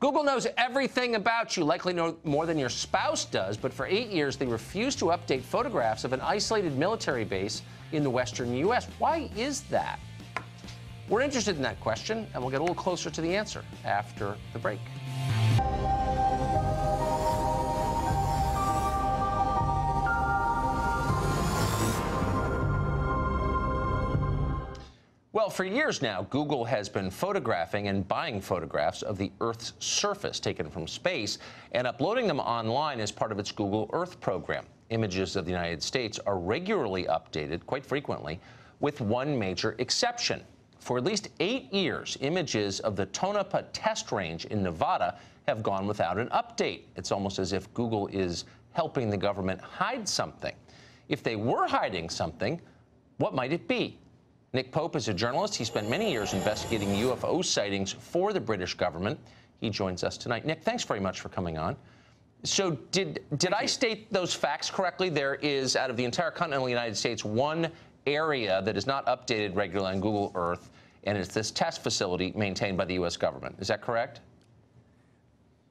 Google knows everything about you, likely know more than your spouse does, but for 8 years they refused to update photographs of an isolated military base in the western U.S. Why is that? We're interested in that question, and we'll get a little closer to the answer after the break. Well, for years now, Google has been photographing and buying photographs of the Earth's surface taken from space and uploading them online as part of its Google Earth program. Images of the United States are regularly updated, quite frequently, with one major exception. For at least 8 years, images of the Tonopah test range in Nevada have gone without an update. It's almost as if Google is helping the government hide something. If they were hiding something, what might it be? Nick Pope is a journalist. He spent many years investigating UFO sightings for the British government. He joins us tonight. Nick, thanks very much for coming on. So did I state those facts correctly? There is, out of the entire continental United States, one area that is not updated regularly on Google Earth, and it's this test facility maintained by the U.S. government. Is that correct?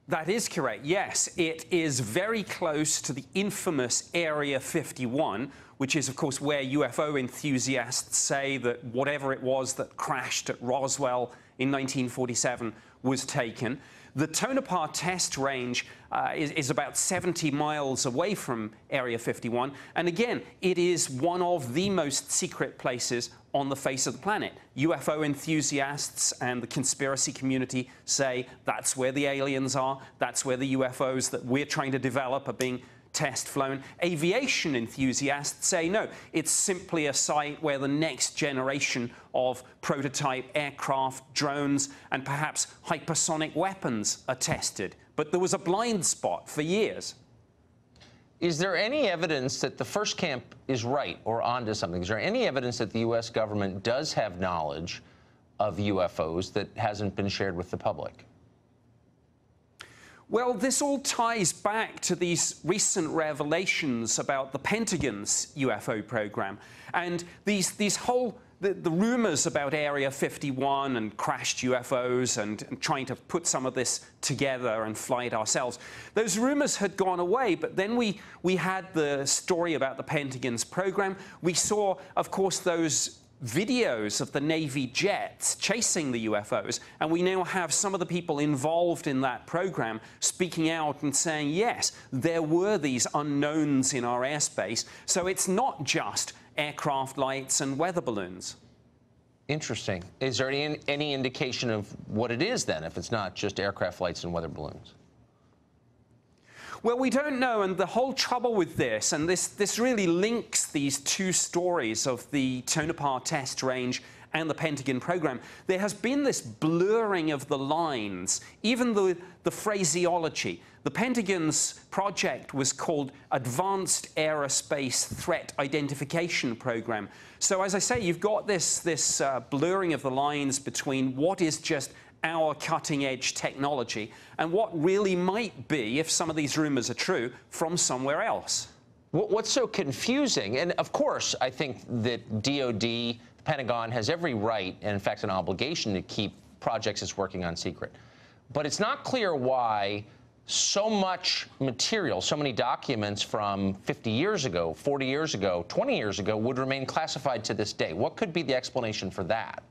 That is correct, yes. It is very close to the infamous Area 51, which is, of course, where UFO enthusiasts say that whatever it was that crashed at Roswell in 1947 was taken. The Tonopah test range is about 70 miles away from Area 51. And again, it is one of the most secret places on the face of the planet. UFO enthusiasts and the conspiracy community say that's where the aliens are. That's where the UFOs that we're trying to develop are being test flown. Aviation enthusiasts say no, it's simply a site where the next generation of prototype aircraft, drones, and perhaps hypersonic weapons are tested. But there was a blind spot for years. Is there any evidence that the first camp is right or onto something? Is there any evidence that the U.S. government does have knowledge of UFOs that hasn't been shared with the public? Well, this all ties back to these recent revelations about the Pentagon's UFO program. And the rumors about Area 51 and crashed UFOs and trying to put some of this together and fly it ourselves, those rumors had gone away. But then we had the story about the Pentagon's program. We saw, of course, those videos of the Navy jets chasing the UFOs, and we now have some of the people involved in that program speaking out and saying, yes, there were these unknowns in our airspace, so it's not just aircraft lights and weather balloons. Interesting. Is there any indication of what it is then, if it's not just aircraft lights and weather balloons? Well, we don't know, and the whole trouble with this, and this really links these two stories of the Tonopah test range and the Pentagon program. There has been this blurring of the lines, even the phraseology. The Pentagon's project was called Advanced Aerospace Threat Identification Program. So, as I say, you've got this blurring of the lines between what is just our cutting-edge technology and what really might be, if some of these rumors are true, from somewhere else. What's so confusing, and of course I think that DOD, the Pentagon, has every right and in fact an obligation to keep projects it's working on secret, but it's not clear why so much material, so many documents from 50 years ago, 40 years ago, 20 years ago would remain classified to this day. What could be the explanation for that?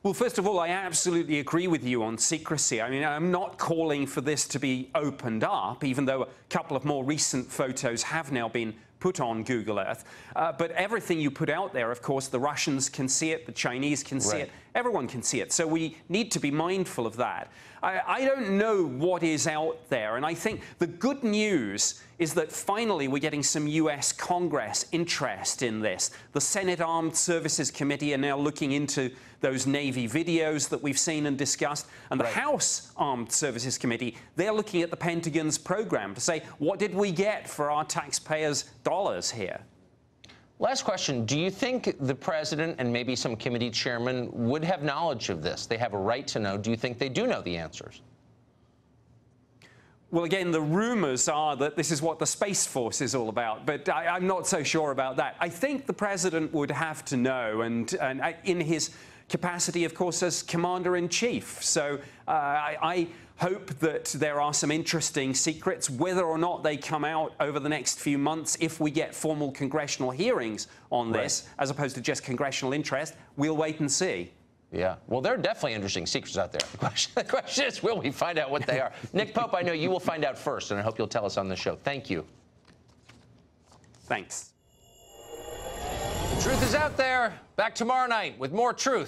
Well, first of all, I absolutely agree with you on secrecy. I mean, I'm not calling for this to be opened up, even though a couple of more recent photos have now been put on Google Earth. But everything you put out there, of course, the Russians can see it, the Chinese can see it, everyone can see it. So we need to be mindful of that. I don't know what is out there, and I think the good news is that finally we're getting some U.S. Congress interest in this. The Senate Armed Services Committee are now looking into those Navy videos that we've seen and discussed. And the House Armed Services Committee, they're looking at the Pentagon's program to say, what did we get for our taxpayers' dollars here? Last question. Do you think the president and maybe some committee chairman would have knowledge of this? They have a right to know. Do you think they do know the answers? Well, again, the rumors are that this is what the Space Force is all about, but I'm not so sure about that. I think the president would have to know, and in his capacity, of course, as Commander-in-Chief. So I hope that there are some interesting secrets. Whether or not they come out over the next few months, if we get formal congressional hearings on this, as opposed to just congressional interest, we'll wait and see. Yeah, well, there are definitely interesting secrets out there. The question is, will we find out what they are? Nick Pope, I know you will find out first, and I hope you'll tell us on the show. Thank you. Thanks. The truth is out there. Back tomorrow night with more truth.